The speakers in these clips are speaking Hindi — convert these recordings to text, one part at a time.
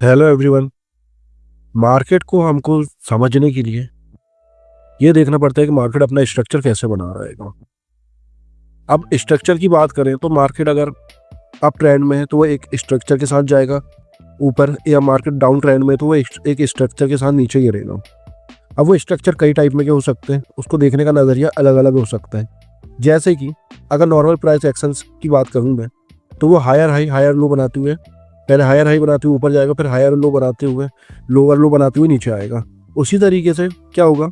Hello everyone. मार्केट को हमको समझने के लिए ये देखना पड़ता है कि मार्केट अपना स्ट्रक्चर कैसे बना रहेगा। अब स्ट्रक्चर की बात करें तो मार्केट अगर अप ट्रेंड में है तो वो एक स्ट्रक्चर के साथ जाएगा ऊपर, या मार्केट डाउन ट्रेंड में तो वो एक स्ट्रक्चर के साथ नीचे गिरेगा। अब वो स्ट्रक्चर कई टाइप में के हो सकते हैं, उसको देखने का नज़रिया अलग अलग हो सकता है। जैसे कि अगर नॉर्मल प्राइस एक्शंस की बात करूँ मैं, तो वो हायर हाई हायर लो बनाते हुए, पहले हायर हाई बनाते हुए ऊपर जाएगा, फिर हायर लो बनाते हुए लोअर लो बनाते हुए नीचे आएगा। उसी तरीके से क्या होगा,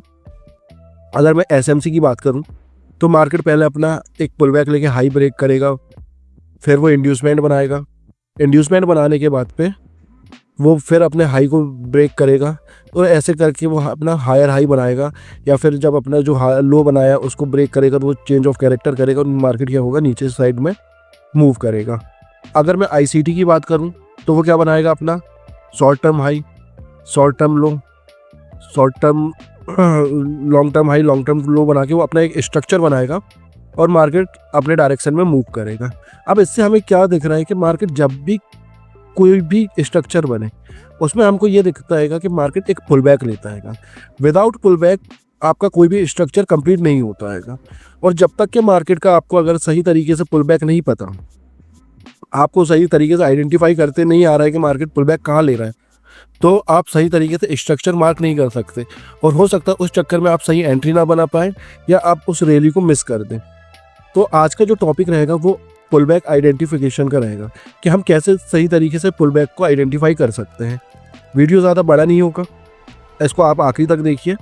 अगर मैं एसएमसी की बात करूं तो मार्केट पहले अपना एक पुल बैक लेके हाई ब्रेक करेगा, फिर वो इंड्यूसमेंट बनाएगा। इंड्यूसमेंट बनाने के बाद पे वो फिर अपने हाई को ब्रेक करेगा, तो ऐसे करके वो अपना हायर हाई बनाएगा, या फिर जब अपना जो लो बनाया उसको ब्रेक करेगा तो वो चेंज ऑफ कैरेक्टर करेगा और मार्केट क्या होगा, नीचे साइड में मूव करेगा। अगर मैं आईसीटी की बात करूं तो वो क्या बनाएगा, अपना short term high, short term लो, short term long term high, long term लो बना के वो अपना एक स्ट्रक्चर बनाएगा और मार्केट अपने डायरेक्शन में मूव करेगा। अब इससे हमें क्या दिख रहा है कि मार्केट जब भी कोई भी स्ट्रक्चर बने उसमें हमको ये दिखता है कि मार्केट एक पुल बैक लेता है। विदाउट पुल बैक आपका कोई भी स्ट्रक्चर कंप्लीट नहीं होता है। और जब तक कि मार्केट का आपको अगर सही तरीके से पुल बैक नहीं पता, आपको सही तरीके से आइडेंटिफाई करते नहीं आ रहा है कि मार्केट पुल बैक कहाँ ले रहा है, तो आप सही तरीके से स्ट्रक्चर मार्क नहीं कर सकते, और हो सकता है उस चक्कर में आप सही एंट्री ना बना पाए या आप उस रैली को मिस कर दें। तो आज का जो टॉपिक रहेगा वो पुल बैक आइडेंटिफिकेशन का रहेगा, कि हम कैसे सही तरीके से पुल बैक को आइडेंटिफाई कर सकते हैं। वीडियो ज़्यादा बड़ा नहीं होगा, इसको आप आखिरी तक देखिए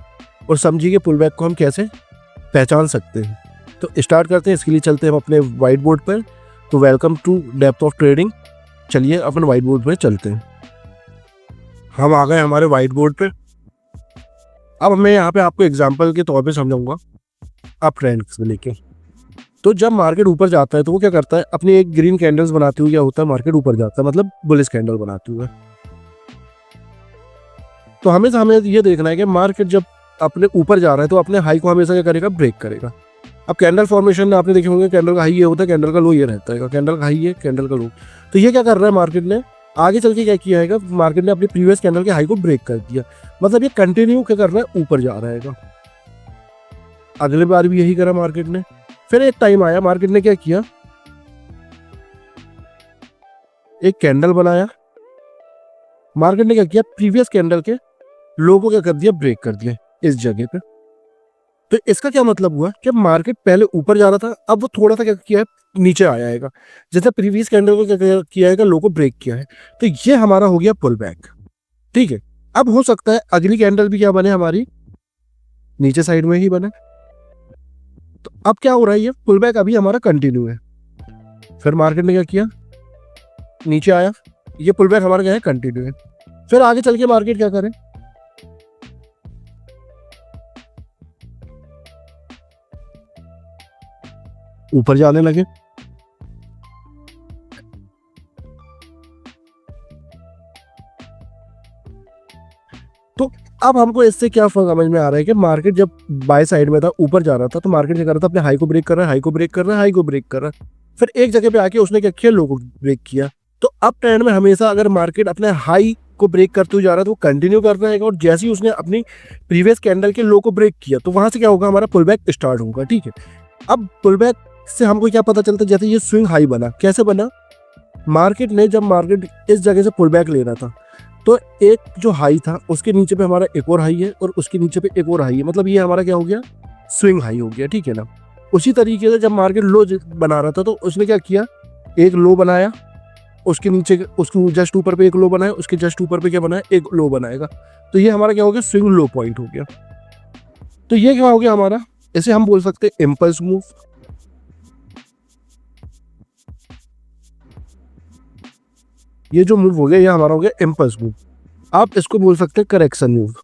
और समझिए कि पुल बैक को हम कैसे पहचान सकते हैं। तो स्टार्ट करते हैं। इसके लिए चलते हैं हम अपने वाइट बोर्ड पर। तो welcome to depth of trading. चलिए अपन वाइट बोर्ड पर चलते हैं। हम आ गए हमारे वाइट बोर्ड पे। अब मैं यहाँ पे आपको एग्जांपल के तौर पे समझाऊंगा अप ट्रेंड से लेके। तो जब मार्केट ऊपर जाता है तो वो क्या करता है, अपनी एक ग्रीन कैंडल्स बनाते हुए क्या होता है, मार्केट ऊपर जाता है, मतलब बुलिश कैंडल बनाते हुए। तो हमेशा हमें ये देखना है कि मार्केट जब अपने ऊपर जा रहा है तो अपने हाई को हमेशा क्या करेगा, ब्रेक करेगा। अब कैंडल फॉर्मेशन में आपने देखे होंगे, कैंडल का हाई ये होता है, कैंडल का लो ये रहता है, कैंडल का हाई ये, कैंडल का लो। तो ये क्या कर रहा है, मार्केट ने आगे चल के क्या किया है, मार्केट ने अपनी प्रीवियस कैंडल के हाई को ब्रेक कर दिया। मतलब ये कंटिन्यू क्या कर रहा है, ऊपर जा रहा है। अगले बार भी यही करा मार्केट ने। फिर एक टाइम आया, मार्केट ने क्या किया, एक कैंडल बनाया। मार्केट ने क्या किया, प्रीवियस कैंडल के लो को क्या कर दिया, ब्रेक कर दिया इस जगह पे। तो इसका क्या मतलब हुआ कि मार्केट पहले ऊपर जा रहा था, अब वो थोड़ा सा क्या किया है, नीचे आया है। जैसे प्रीवियस कैंडल को क्या किया है, लो को ब्रेक किया है। तो ये हमारा हो गया पुल बैक। ठीक है। अब हो सकता है अगली कैंडल भी क्या बने, हमारी नीचे साइड में ही बने। तो अब क्या हो रहा है, ये पुल बैक अभी हमारा कंटिन्यू है। फिर मार्केट ने क्या किया, नीचे आया, ये पुल बैक हमारा क्या है, कंटिन्यू है। फिर आगे चल के मार्केट क्या करे, ऊपर जाने लगे। तो अब हमको इससे क्या समझ में आ रहा है कि मार्केट जब बाय साइड में था, ऊपर जा रहा था, तो मार्केट क्या कर रहा था, अपने हाई को ब्रेक कर रहा है, हाई को ब्रेक कर रहा है, हाई को ब्रेक कर रहा है। फिर एक जगह पे आके उसने क्या किया, लो को ब्रेक किया। तो अप ट्रेंड में हमेशा अगर मार्केट अपने हाई को ब्रेक करते हुए जा रहा है तो वो कंटिन्यू कर रहा है, और जैसे ही उसने अपनी प्रीवियस कैंडल के लो को ब्रेक किया तो वहां से क्या होगा, हमारा पुल बैक स्टार्ट होगा। ठीक है। अब पुल बैक से हमको क्या पता चलता है, जैसे ये स्विंग हाई बना, कैसे बना, मार्केट ने जब मार्केट इस जगह से पुल बैक ले रहा था तो एक जो हाई था उसके नीचे पे हमारा एक और हाई है, और उसके नीचे पे एक और हाई है, मतलब ये हमारा क्या हो गया, स्विंग हाई हो गया। ठीक है ना। उसी तरीके से जब मार्केट लो बना रहा था तो उसने क्या किया, एक लो बनाया, उसके नीचे उसके जस्ट ऊपर पे एक लो बनाया, उसके जस्ट ऊपर पे क्या बनाया, एक लो बनाएगा। तो ये हमारा क्या हो गया, स्विंग लो पॉइंट हो गया। तो ये क्या हो गया हमारा, इसे हम बोल सकते हैं इम्पल्स मूव। ये जो मूव हो गया ये हमारा हो गया इम्पल्स मूव। आप इसको बोल सकते हैं करेक्शन मूव।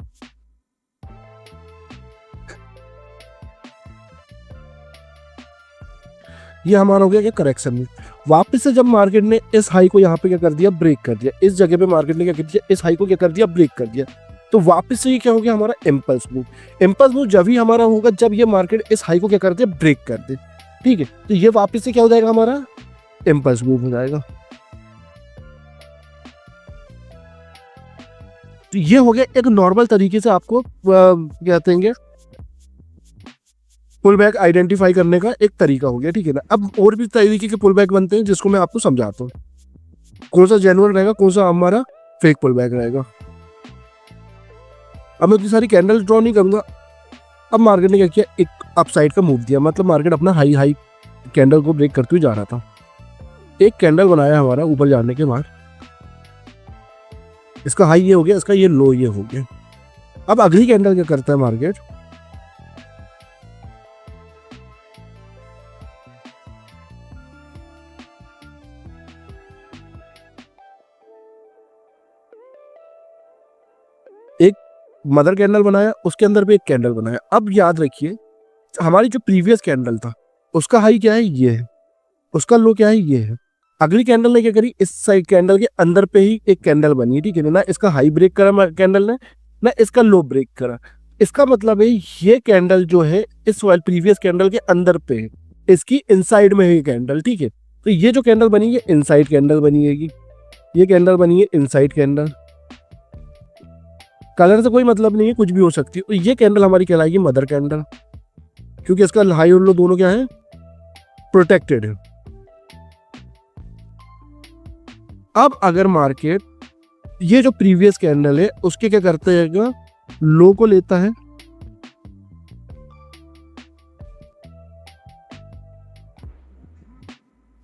ये हमारा हो गया क्या, करेक्शन मूव। वापस से जब मार्केट ने इस हाई को यहाँ पे क्या कर दिया, ब्रेक कर दिया, इस जगह पे मार्केट ने क्या कर दिया, इस हाई को क्या कर दिया, ब्रेक कर दिया। तो वापस से ये क्या हो गया, हमारा इम्पल्स मूव। इम्पल्स मूव जब ही हमारा होगा जब ये मार्केट इस हाई को क्या कर दे, ब्रेक कर दे। ठीक है। तो ये वापस से क्या हो जाएगा, हमारा इम्पल्स मूव हो जाएगा। तो ये हो गया एक नॉर्मल तरीके से आपको कहते हैं पुल बैक आइडेंटिफाई करने का एक तरीका हो गया, ठीक है ना। अब और भी तरीके के पुल बैक बनते हैं जिसको मैं आपको समझाता हूँ, कौन सा जेन्युइन रहेगा, कौन सा हमारा फेक पुल बैक रहेगा। अब मैं उतनी सारी कैंडल ड्रॉ नहीं करूंगा। अब मार्केट ने क्या किया, एक अपसाइड का मूव दिया, मतलब मार्केट अपना हाई हाई कैंडल को ब्रेक करते हुए जा रहा था। एक कैंडल बनाया हमारा ऊपर जाने के बाद, इसका हाई ये हो गया, इसका ये लो ये हो गया। अब अगली कैंडल क्या करता है मार्केट, एक मदर कैंडल बनाया, उसके अंदर भी एक कैंडल बनाया। अब याद रखिए हमारी जो प्रीवियस कैंडल था उसका हाई क्या है, ये है, उसका लो क्या है, ये है। अगली कैंडल ने क्या करी, इस साइड कैंडल के अंदर पे ही एक कैंडल बनी, ठीक है ना। इसका हाई ब्रेक करा कैंडल ने, ना इसका लो ब्रेक करा। इसका मतलब है ये कैंडल जो है इस वाले प्रीवियस कैंडल के अंदर पे है, इसकी इनसाइड में है कैंडल, ठीक है। तो ये जो कैंडल बनी है इनसाइड कैंडल बनी है, ये कैंडल बनी है इनसाइड कैंडल। कलर से कोई मतलब नहीं है, कुछ भी हो सकती है। तो ये कैंडल हमारी कहलाएगी मदर कैंडल, क्योंकि इसका हाई और लो दोनों क्या है, प्रोटेक्टेड है। अब अगर मार्केट ये जो प्रीवियस कैंडल है उसके क्या करता है, लो को लेता है,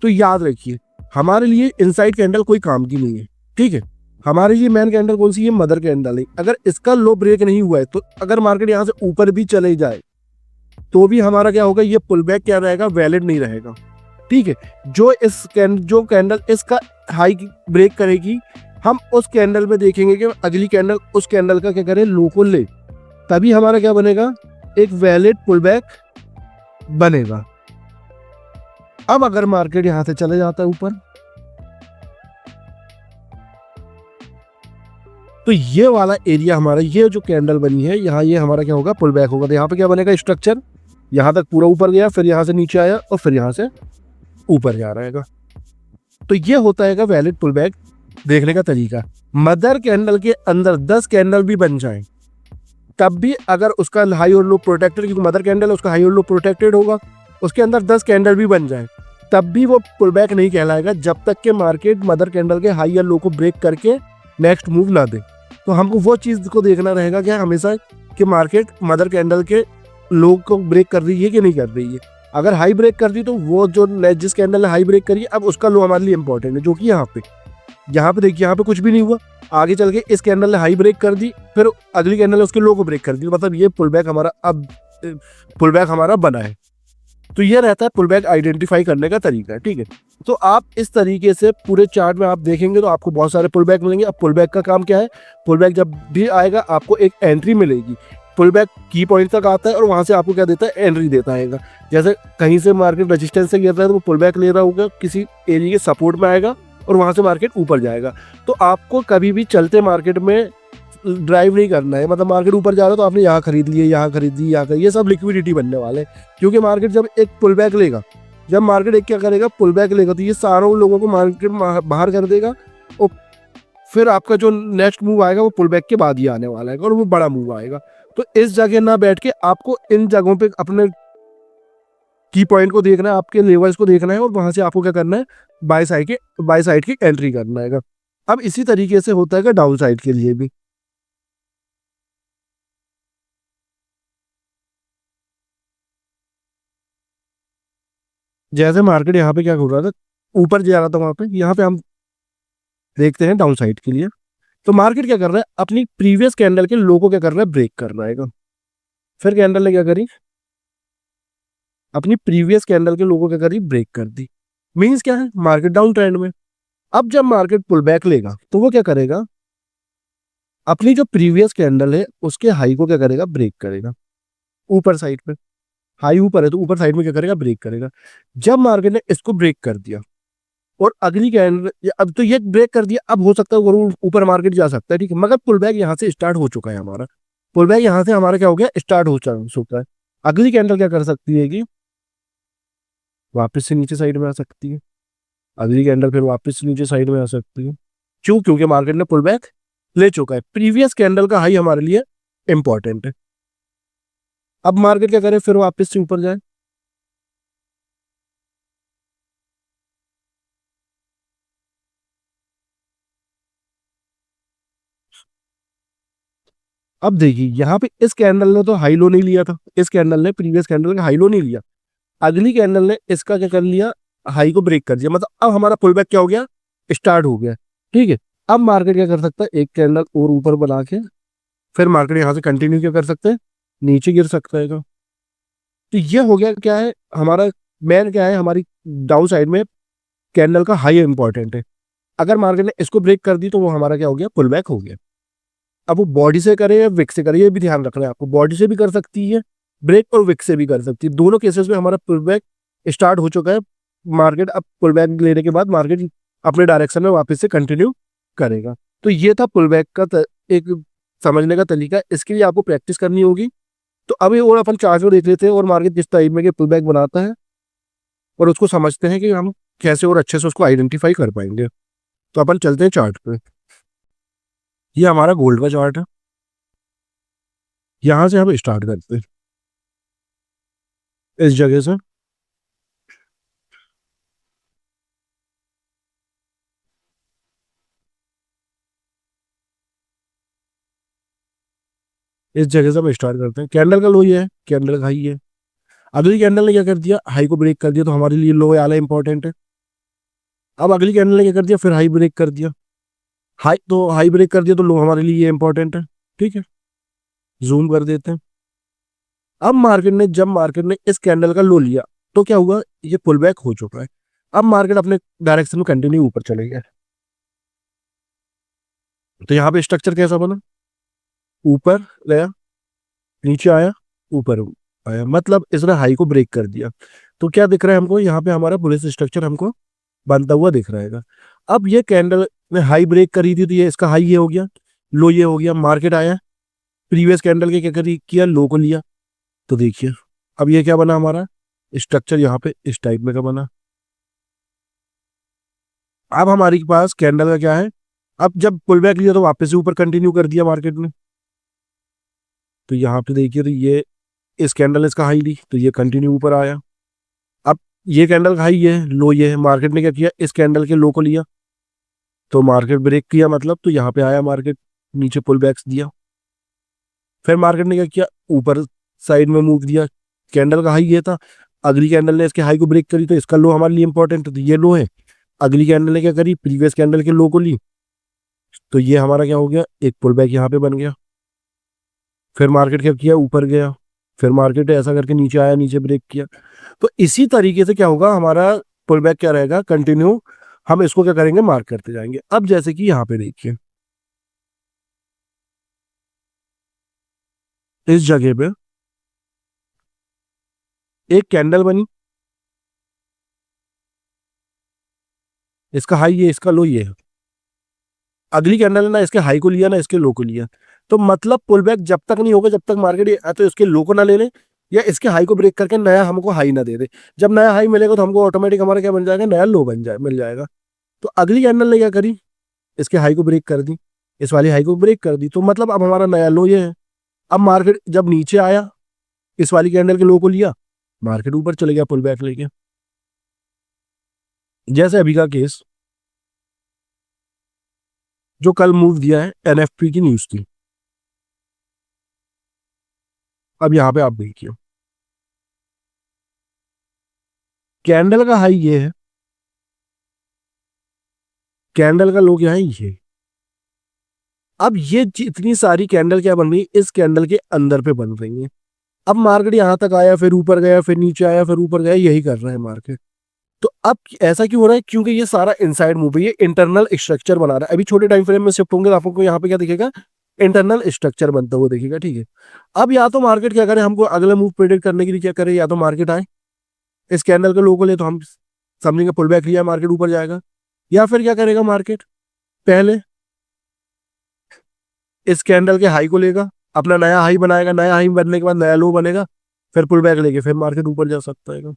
तो याद रखिए हमारे लिए इनसाइड कैंडल कोई काम की नहीं है, ठीक है। हमारे लिए मेन कैंडल कौन सी है, मदर कैंडल है। अगर इसका लो ब्रेक नहीं हुआ है तो अगर मार्केट यहां से ऊपर भी चले जाए तो भी हमारा क्या होगा, ये पुल बैक क्या रहेगा, वैलिड नहीं रहेगा, ठीक है। जो कैंडल इसका हाई ब्रेक करेगी, हम उस कैंडल में देखेंगे कि अगली कैंडल उस कैंडल का क्या करे, लो को ले, तभी हमारा क्या बनेगा, एक वैलिड पुल बैक बनेगा। अब अगर मार्केट यहां से चले जाता है ऊपर, तो ये वाला एरिया हमारा, ये जो कैंडल बनी है यहाँ, ये हमारा क्या होगा, पुल बैक होगा। तो यहाँ पे क्या बनेगा, स्ट्रक्चर यहाँ तक पूरा ऊपर गया, फिर यहाँ से नीचे आया और फिर यहाँ से ऊपर जा रहेगा। तो ये होता है वैलिड पुल बैक देखने का तरीका। मदर कैंडल के अंदर 10 कैंडल भी बन जाएं तब भी अगर उसका हाई और लो प्रोटेक्टेड, क्योंकि मदर कैंडल उसका हाई और लो प्रोटेक्टेड होगा, उसके अंदर 10 कैंडल भी बन जाए तब भी वो पुल बैक नहीं कहलाएगा, जब तक कि मार्केट मदर कैंडल के हाई या लो को ब्रेक करके नेक्स्ट मूव ना दे। तो हमको वो चीज़ को देखना रहेगा कि हमेशा कि मार्केट मदर कैंडल के लो को ब्रेक कर रही है कि नहीं कर रही है। अगर हाई ब्रेक कर दी तो वो जो जिस कैंडल ने हाई ब्रेक करी अब उसका लो हमारे लिए इंपॉर्टेंट है, जो कि यहाँ पे देखिए यहाँ पे कुछ भी नहीं हुआ। आगे चल के इस कैंडल ने हाई ब्रेक कर दी, फिर अगली कैंडल ने उसके लो को ब्रेक कर दी, मतलब ये पुल बैक हमारा अब पुल बैक हमारा बना है। तो ये रहता है पुल बैक आइडेंटिफाई करने का तरीका, ठीक है। तो आप इस तरीके से पूरे चार्ट में आप देखेंगे तो आपको बहुत सारे पुल बैक मिलेंगे। अब पुल बैक का काम क्या है, पुल बैक जब भी आएगा आपको एक एंट्री मिलेगी, पुल बैक की पॉइंट तक आता है और वहां से आपको क्या देता है, एंट्री देता है। जैसे कहीं से मार्केट रेजिस्टेंस से गिर रहा है तो वो पुल बैक ले रहा होगा, किसी एरिया के सपोर्ट में आएगा और वहां से मार्केट ऊपर जाएगा। तो आपको कभी भी चलते मार्केट में ड्राइव नहीं करना है, मतलब मार्केट ऊपर जा रहा है तो आपने यहाँ खरीद लिए, यहाँ खरीद ली, यहाँ खरीद, ये सब लिक्विडिटी बनने वाले। क्योंकि मार्केट जब एक पुल बैक लेगा, जब मार्केट एक क्या करेगा, पुल बैक लेगा, तो ये सारों लोगों को मार्केट बाहर कर देगा और फिर आपका जो नेक्स्ट मूव आएगा वो पुल बैक के बाद ही आने वाला है और वो बड़ा मूव आएगा। तो इस जगह ना बैठ के आपको इन जगहों पे अपने की पॉइंट को देखना है, आपके लेवल्स को देखना है और वहां से आपको क्या करना है, बाय साइड की एंट्री करना है। अब इसी तरीके से होता है डाउन साइड के लिए भी। जैसे मार्केट यहाँ पे क्या हो रहा था, ऊपर जा रहा था, वहां पे यहाँ पे हम देखते हैं डाउन साइड के लिए। तो मार्केट क्या कर रहा है, अपनी प्रीवियस कैंडल के लो को क्या कर रहा है, ब्रेक कर रहा है। फिर कैंडल ने क्या करी, अपनी प्रीवियस कैंडल के लो को क्या करी, ब्रेक कर दी। मींस क्या है, मार्केट डाउन ट्रेंड में। अब जब मार्केट पुल बैक लेगा तो वो क्या करेगा, अपनी जो प्रीवियस कैंडल है उसके हाई को क्या करेगा, ब्रेक करेगा ऊपर साइड पे। हाई ऊपर है तो ऊपर साइड में क्या करेगा, ब्रेक करेगा। जब मार्केट ने इसको ब्रेक कर दिया और अगली कैंडल, अब तो ये ब्रेक कर दिया, अब हो सकता है वो ऊपर मार्केट जा सकता है, ठीक है, मगर पुल बैक यहाँ से स्टार्ट हो चुका है हमारा। पुल बैक यहाँ से हमारा क्या हो गया, स्टार्ट हो चुका है। अगली कैंडल क्या कर सकती है कि वापस से नीचे साइड में आ सकती है, अगली कैंडल फिर वापस से नीचे साइड में आ सकती है। क्यों, क्योंकि मार्केट ने पुल बैक ले चुका है, प्रीवियस कैंडल का हाई हमारे लिए इंपॉर्टेंट है। अब मार्केट क्या करे, फिर वापस से ऊपर जाए। अब देखिए यहाँ पे इस कैंडल ने तो हाई लो नहीं लिया था, इस कैंडल ने प्रीवियस कैंडल का हाई लो नहीं लिया, अगली कैंडल ने इसका क्या कर लिया, हाई को ब्रेक कर दिया, मतलब अब हमारा पुल बैक क्या हो गया, स्टार्ट हो गया। ठीक है, अब मार्केट क्या कर सकता है, एक कैंडल और ऊपर बना के फिर मार्केट यहाँ से कंटिन्यू क्या कर सकते हैं, नीचे गिर सकता है। तो ये हो गया क्या है हमारा, मेन क्या है हमारी डाउन साइड में कैंडल का हाई इंपॉर्टेंट है। अगर मार्केट ने इसको ब्रेक कर दी तो वो हमारा क्या हो गया, पुल बैक हो गया। अब वो बॉडी से करे या विक से करे, ये भी ध्यान रखना है आपको, बॉडी से भी कर सकती है ब्रेक और विक से भी कर सकती है, दोनों केसेस में हमारा पुल बैक स्टार्ट हो चुका है। मार्केट अब पुल बैक लेने के बाद मार्केट अपने डायरेक्शन में वापस से कंटिन्यू करेगा। तो ये था पुल बैक का एक समझने का तरीका, इसके लिए आपको प्रैक्टिस करनी होगी। तो अभी और अपन चार्ट को देख लेते हैं और मार्केट किस टाइप में पुल बैक बनाता है और उसको समझते हैं कि हम कैसे और अच्छे से उसको आइडेंटिफाई कर पाएंगे। तो अपन चलते हैं चार्ट पे। ये हमारा गोल्ड का चार्ट है, यहां से हम स्टार्ट करते हैं इस जगह से। इस जगह से हम स्टार्ट करते हैं, कैंडल का लो ये है, कैंडल का हाई है। अगली कैंडल ने क्या कर दिया, हाई को ब्रेक कर दिया, तो हमारे लिए लो वाला इंपॉर्टेंट है। अब अगली कैंडल ने क्या कर दिया, फिर हाई ब्रेक कर दिया, हाई तो हाई ब्रेक कर दिया तो लो हमारे लिए ये इंपॉर्टेंट है। ठीक है, जूम कर देते हैं। अब मार्केट ने इस कैंडल का लो लिया तो क्या हुआ, ये पुल बैक हो चुका है। अब मार्केट अपने डायरेक्शन में कंटिन्यू ऊपर चले गया। तो यहाँ पे स्ट्रक्चर कैसा बना, ऊपर गया, नीचे आया, ऊपर आया, मतलब इसने हाई को ब्रेक कर दिया। तो क्या दिख रहा है हमको, यहाँ पे हमारा बुलिश स्ट्रक्चर हमको बनता हुआ दिख रहेगा। अब ये कैंडल ने हाई ब्रेक करी थी तो ये इसका हाई ये हो गया, लो ये हो गया, मार्केट आया, प्रीवियस कैंडल के क्या करी किया, लो को लिया। तो देखिए अब ये क्या बना हमारा स्ट्रक्चर, यहाँ पे इस टाइप में का बना। अब हमारे पास कैंडल का क्या है, अब जब पुल बैक लिया तो वापस से ऊपर कंटिन्यू कर दिया मार्केट ने। तो यहाँ पे देखिए, तो ये इस कैंडल ने इसका हाई ली तो ये कंटिन्यू ऊपर आया। अब ये कैंडल का हाई है, लो ये है, मार्केट ने क्या किया, इस कैंडल के लो को लिया तो मार्केट ब्रेक किया, मतलब तो यहाँ पे आया मार्केट, नीचे पुल बैक्स दिया। फिर मार्केट ने क्या किया, ऊपर साइड में मूव दिया, कैंडल का हाई ये था, अगली कैंडल ने इसके हाई को ब्रेक करी तो इसका लो हमारे लिए इंपॉर्टेंट है, तो ये लो है। अगली कैंडल ने क्या करी, प्रीवियस कैंडल के लो को ली, तो ये हमारा क्या हो गया, एक पुल बैक यहाँ पे बन गया। फिर मार्केट क्या किया, ऊपर गया, फिर मार्केट ऐसा करके नीचे आया, नीचे ब्रेक किया। तो इसी तरीके से क्या होगा हमारा पुल बैक क्या रहेगा, कंटिन्यू हम इसको क्या करेंगे, मार्क करते जाएंगे। अब जैसे कि यहाँ पे देखिए, इस जगह पे एक कैंडल बनी, इसका हाई ये, इसका लो ये है। अगली कैंडल ने ना इसके हाई को लिया ना इसके लो को लिया, तो मतलब पुल बैक जब तक नहीं होगा जब तक मार्केट या तो इसके लो को ना ले ले या इसके हाई को ब्रेक करके नया हमको हाई ना दे दे। जब नया हाई मिलेगा तो हमको ऑटोमेटिक हमारा क्या बन जाएगा, नया लो बन जाए मिल जाएगा। तो अगली कैंडल ने क्या करी, इसके हाई को ब्रेक कर दी, इस वाली हाई को ब्रेक कर दी, तो मतलब अब हमारा नया लो ये है। अब मार्केट जब नीचे आया, इस वाली कैंडल के लो को लिया, मार्केट ऊपर चले गया पुल बैक लेके। जैसे अभी का केस जो कल मूव दिया है एनएफपी की न्यूज थी, अब यहाँ पे आप देखिए कैंडल का हाई ये है, कैंडल का लो क्या है ये। अब ये जितनी सारी कैंडल क्या बन रही है, इस कैंडल के अंदर पे बन रही है। अब मार्केट यहाँ तक आया, फिर ऊपर गया, फिर नीचे आया, फिर ऊपर गया, यही कर रहा है मार्केट। तो अब ऐसा क्यों हो रहा है, क्योंकि ये सारा इनसाइड मूव है, ये इंटरनल स्ट्रक्चर बना रहा है। अभी छोटे टाइम फ्रेम में शिफ्ट होंगे तो आपको यहाँ पे क्या दिखेगा, इंटरनल स्ट्रक्चर बनता हुआ दिखेगा। ठीक है, अब या तो मार्केट क्या करे, हमको अगला मूव प्रेडिक्ट करने के लिए क्या करे, या तो मार्केट आए इस कैंडल के लो को ले तो हम समझेंगे पुल बैक लिया मार्केट ऊपर जाएगा, या फिर क्या करेगा मार्केट, पहले इस कैंडल के हाई को लेगा, अपना नया हाई बनाएगा, नया हाई बनने के बाद नया लो बनेगा, फिर पुल बैक लेके फिर मार्केट ऊपर जा सकता है।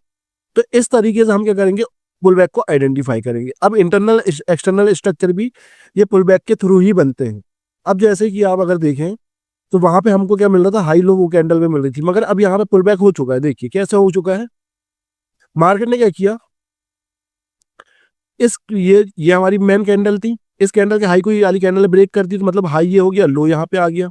तो इस तरीके से हम क्या करेंगे, पुल बैक को आइडेंटिफाई करेंगे। अब इंटरनल एक्सटर्नल स्ट्रक्चर भी ये पुल बैक के थ्रू ही बनते हैं। अब जैसे कि आप अगर देखें तो वहां पे हमको क्या मिल रहा था, हाई लो वो कैंडल में मिल रही थी, मगर अब यहाँ पे पुल बैक हो चुका है। देखिए कैसे हो चुका है, मार्केट ने क्या किया, इस ये हमारी मेन कैंडल थी, इस कैंडल के हाई को ये वाली कैंडल ने ब्रेक कर दी, तो मतलब हाई ये हो गया, लो यहाँ पे आ गया।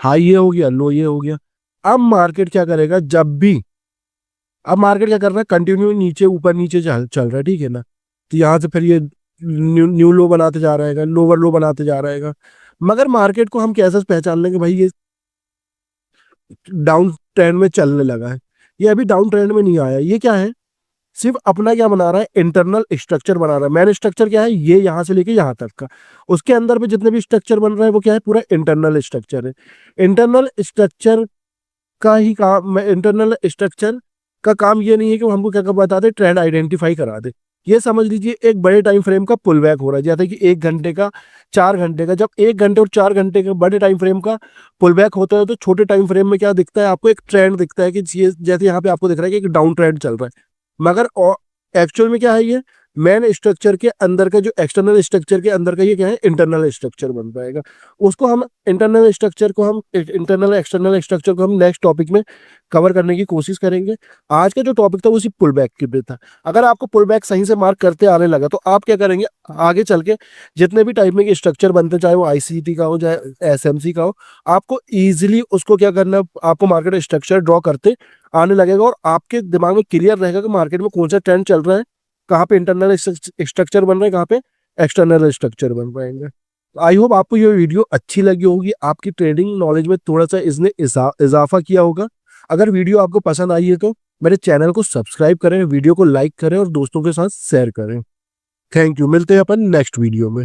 हाई ये हो गया, लो ये हो गया। अब मार्केट क्या करेगा, जब भी, अब मार्केट क्या कर रहा है, कंटिन्यू नीचे ऊपर नीचे चल चल रहा है, ठीक है ना। तो यहाँ से फिर ये न्यू लो बनाते जा रहेगा, लोअर लो बनाते जा रहेगा। मगर मार्केट को हम कैसे पहचान लेंगे भाई ये डाउन ट्रेंड में चलने लगा है। ये अभी डाउन ट्रेंड में नहीं आया, ये क्या है, सिर्फ अपना क्या बना रहा है, इंटरनल स्ट्रक्चर बना रहा है। मेन स्ट्रक्चर क्या है, ये यहाँ से लेके यहाँ तक का, उसके अंदर में जितने भी स्ट्रक्चर बन रहा है वो क्या है, पूरा इंटरनल स्ट्रक्चर है। इंटरनल स्ट्रक्चर का ही काम, इंटरनल स्ट्रक्चर का काम ये नहीं है कि वो हमको क्या क्या बता दे, ट्रेंड आइडेंटिफाई करा दे। ये समझ लीजिए एक बड़े टाइम फ्रेम का पुल बैक हो रहा है, जैसे कि 1 घंटे का, 4 घंटे का। जब 1 घंटे और 4 घंटे के बड़े टाइम फ्रेम का पुल बैक होता है, तो छोटे टाइम फ्रेम में क्या दिखता है आपको, एक ट्रेंड दिखता है कि ये जैसे यहाँ पे आपको दिख रहा है कि एक डाउन ट्रेंड चल रहा है। मगर एक्चुअल में क्या है, ये मेन स्ट्रक्चर के अंदर का, जो एक्सटर्नल स्ट्रक्चर के अंदर का, ये क्या है, इंटरनल स्ट्रक्चर बन पाएगा। उसको हम इंटरनल स्ट्रक्चर को हम इंटरनल एक्सटर्नल स्ट्रक्चर को हम नेक्स्ट टॉपिक में कवर करने की कोशिश करेंगे। आज का जो टॉपिक था वो सिर्फ पुल बैक के पे था। अगर आपको पुल बैक सही से मार्क करते आने लगा तो आप क्या करेंगे, आगे चल के जितने भी टाइप में स्ट्रक्चर बनते हैं, चाहे वो आईसीटी का हो चाहे एसएमसी का हो, आपको ईजिली उसको क्या करना है, आपको मार्केट स्ट्रक्चर ड्रॉ करते आने लगेगा, और आपके दिमाग में क्लियर रहेगा कि मार्केट में कौन सा ट्रेंड चल रहा है, कहाँ पे इंटरनल स्ट्रक्चर बन रहे हैं, कहाँ पे एक्सटर्नल स्ट्रक्चर बन पाएंगे। आई होप आपको ये वीडियो अच्छी लगी होगी, आपकी ट्रेडिंग नॉलेज में थोड़ा सा इसने इजाफा किया होगा। अगर वीडियो आपको पसंद आई है तो मेरे चैनल को सब्सक्राइब करें, वीडियो को लाइक करें और दोस्तों के साथ शेयर करें। थैंक यू, मिलते हैं अपन नेक्स्ट वीडियो में।